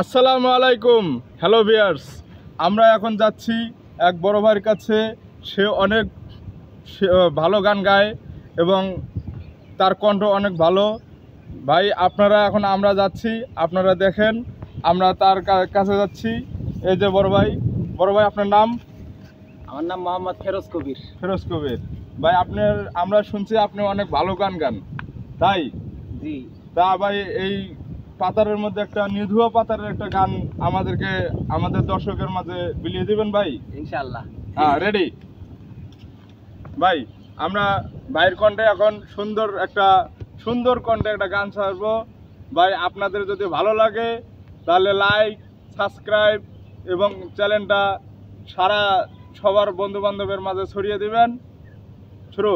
আসসালামু আলাইকুম। Hello viewers, আমরা এখন যাচ্ছি এক বড় ভাইয়ের কাছে। সে অনেক ভালো গান গায় এবং তার কণ্ঠ অনেক ভালো। ভাই আপনারা এখন আমরা যাচ্ছি, আপনারা দেখেন আমরা তার কাছে যাচ্ছি। এই যে বড় ভাই আপনার নাম? আমার নাম মোহাম্মদ ফেরোজ কবির। ফেরোজ কবির ভাই, আমরা শুনছি আপনি অনেক ভালো গান গান, তাই? জি। তা ভাই এই পাতারের মধ্যে একটা নিধুয়া পাতারের একটা গান আমাদের দর্শকের মাঝে বিলিয়ে দিবেন ভাই? ইনশাআল্লাহ। হ্যাঁ, রেডি ভাই। আমরা ভাইয়ের কণ্ঠে এখন সুন্দর কণ্ঠে একটা গান ছাড়বো ভাই। আপনাদের যদি ভালো লাগে তাহলে লাইক, সাবস্ক্রাইব এবং চ্যানেলটা সবার বন্ধু বান্ধবের মাঝে ছড়িয়ে দিবেন। শুরু।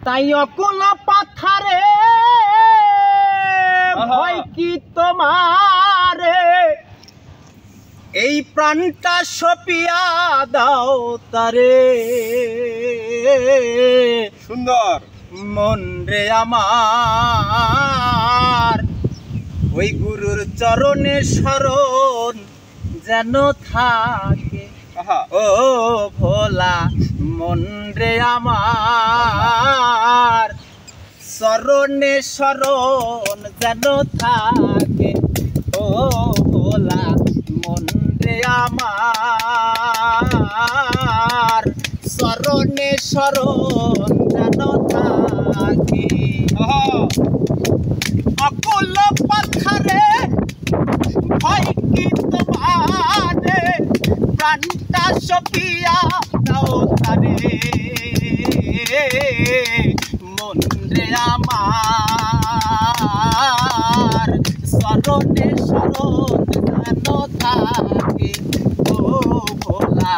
তাই অকুল পাথারে ভয় কি তোমারে, এই প্রাণটা সপিয়া দাও তারে। সুন্দর মন রে আমার, ওই গুরুর চরণে শরণ যেন থাকে। ও ভোলা মন রে আমার, শরণে শরণ যেন থাকে। ও ভোলা মন রে আমার, শরণে শরণ যেন থাকে। অকুল পাথারে ভয় কি তোমারে, প্রাণটা সপিয়া দাও তারে। মন রে আমার, শরণে শরণ যেন থাকে। ও ভোলা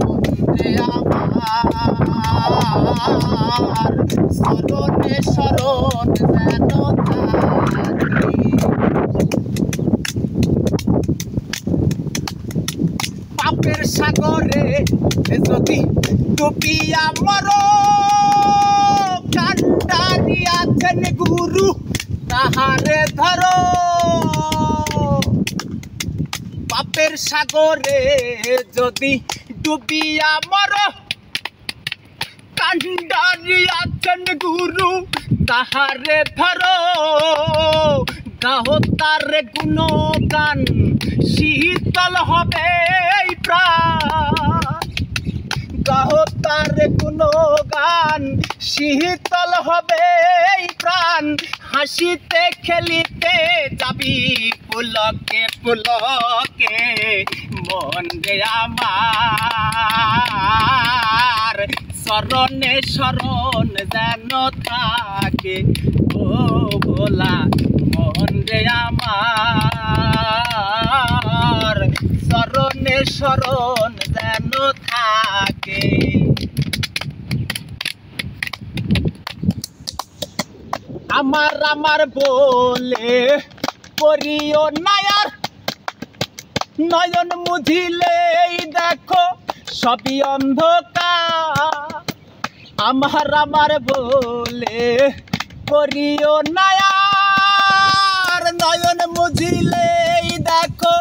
মন রে আমার, শরণে শরণ যেন থাকে। পাপের সাগরে যদি ডুবিয়া মর, কান্ডারিয়াছেন গুরু তাহারে ধরো। পাপের সাগরে যদি ডুবিয়া মর, কান্ডারিয়াছেন গুরু তাহারে ধরো। গাও তার গুণগান, শীতল হবে প্রাণ। গাও তার গুণগান, শীতল হবে প্রাণ। হাসিতে খেলিতে যাবি পুলকে পুলকে। মন রে আমার, শরণে শরণ যেন থাকে। ও ভোলা মন রে আমার, শরণে শরণ যেন থাকে। আমার বলে করিও নায়ার, নয়ন মুঝিলেই দেখো সবই অন্ধকার। আমার বলে করিও নায়ার, নয়ন মুঝিলেই দেখো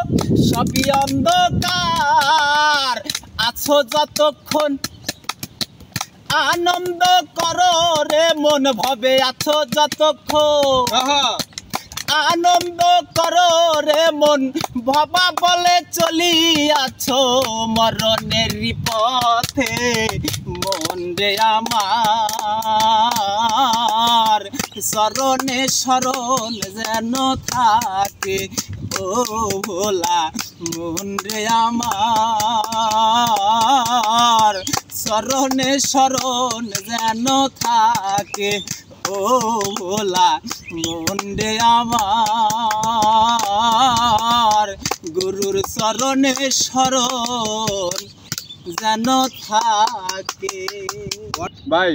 সবই অন্ধকার। আছো যতক্ষণ আনন্দ করো রে মন ভবে, আছো যতক্ষণ আনন্দ করো রে মন ভবা বলে চলিয়াছো মরণের পথে। মন রে আমার, শরণে শরণ যেন থাকে। ও ভোলা মন রে আমার, শরণে শরণ যেন থাকে। ও ভোলা মন রে আমার, গুরুর চরণে শরণ যেন থাকে। ভাই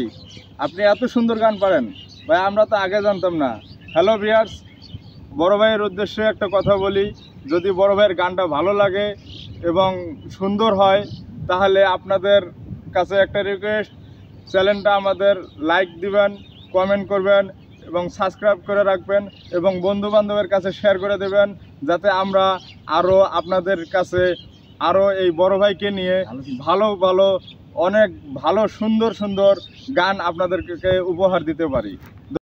আপনি এত সুন্দর গান পারেন ভাই, আমরা তো আগে জানতাম না। হ্যালো ভিউয়ার্স, বড় ভাইয়ের উদ্দেশ্যে একটা কথা বলি। যদি বড় ভাইয়ের গানটা ভালো লাগে এবং সুন্দর হয় তাহলে আপনাদের কাছে একটা রিকোয়েস্ট, চ্যানেলটা আমাদের লাইক দিবেন, কমেন্ট করবেন এবং সাবস্ক্রাইব করে রাখবেন এবং বন্ধুবান্ধবের কাছে শেয়ার করে দেবেন, যাতে আমরা আরও আপনাদের কাছে আরও এই বড় ভাইকে নিয়ে ভালো ভালো অনেক ভালো সুন্দর সুন্দর গান আপনাদেরকে উপহার দিতে পারি।